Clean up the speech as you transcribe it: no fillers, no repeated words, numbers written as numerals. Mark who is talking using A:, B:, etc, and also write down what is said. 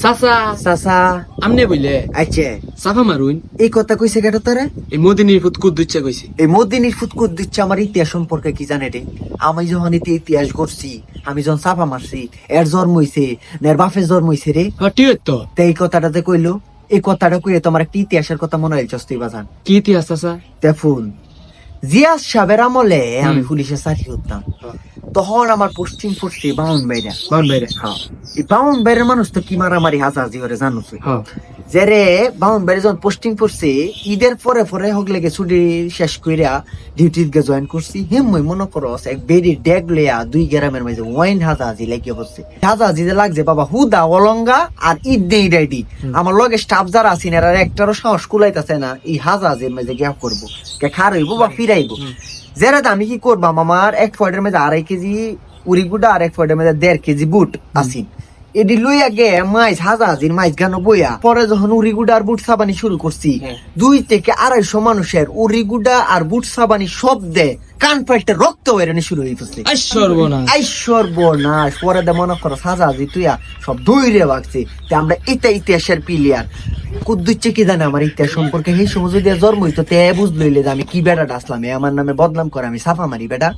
A: চাচা
B: চাচা
A: আমনে বইলে
B: আচ্ছা
A: সাফা মারুন
B: এই কথা কইছে কেন তোরে?
A: এই মদিনীর ফুট কুদ দুচ্ছা কইছে।
B: এই মদিনীর ফুৎকুর দিচ্ছে আমার ইতিহাস সম্পর্কে কি জানে রে? আমি যখন ইতিহাস করছি, আমি যখন চাপা মারছি, এর জন্ম হইছে এর বাপের জন্ম হইছে রে।
A: হ্যাঁ ঠিক তো।
B: তো এই কথাটাতে কইলো, এই কথাটা কইয়ে তোমার একটা ইতিহাসের কথা মনে হইল চস্তি বাজান।
A: কি ইতিহাস চাচা?
B: দেখুন, জিয়াস সাহেবের আমলে আমি পুলিশের চাকরি করতাম, তখন আমার পশ্চিম পড়ছে বাউন বাইরা।
A: বাউন বাইরে।
B: হ্যাঁ, এই বাউন বাইরের মানুষ তো কি মারামারি হাজাজি করে জানো তুই?
A: হ্যাঁ
B: যে রে বাউন বাইরে যখন পোস্টিং পড়ছে, ঈদের পরে পরে হোক লেগে ছুটি শেষ কইরা ডিউটিতে গে জয়েন করছি, হিমই মনে করো এক বেরি ড্যাগ লইয়া 2 গ্রামের মাঝে ওয়াইন হাজাজি লাগিয়ে বসছে। হাজাজি যে লাগছে বাবা হুদা অলঙ্গা আর ঈদ নেই রেডি। আমার লগে স্টাফ যারা আছেন এরা একটারও সাহস কুলাইতেছে না এই হাজাজির মাঝে গিয়া করবো, কে খারাইবো বা ফিরাইবো। যেরা আমি কি করবাম, আমার এক ফয়ের মধ্যে 2.5 কেজি উড়ি গুড়া আর এক ফয়ের মধ্যে 1.5 কেজি বুট আসিন, এডি লইয়া গে মাইজ হাজাজির মাইজ গান বইয়া পরে যখন উড়িগুডা আর বুট সাবানি শুরু করছি, 2 থেকে 250 মানুষের উড়িগুডা আর বুট সাবানি শব্দে কান ফাইটে রক্ত বেরোনি শুরু হয়ে গেছে।
A: আই সর্বনাশ।
B: আই সর্বনাশ। পরে দে মনে করো হাজাজি তুইয়া সব দৌড়ে ভাগছে। তে আমরা ইতিহাসের প্লেয়ার কুদ্দুচ্ছে কি জানে আমার ইতিহাস সম্পর্কে? সেই সময় যদি জন্ম হইতো তে বুঝ লইলে যে আমি কি বেড়াটা আসলাম, আমার নামে বদনাম করে আমি সাফা মারি বেটা।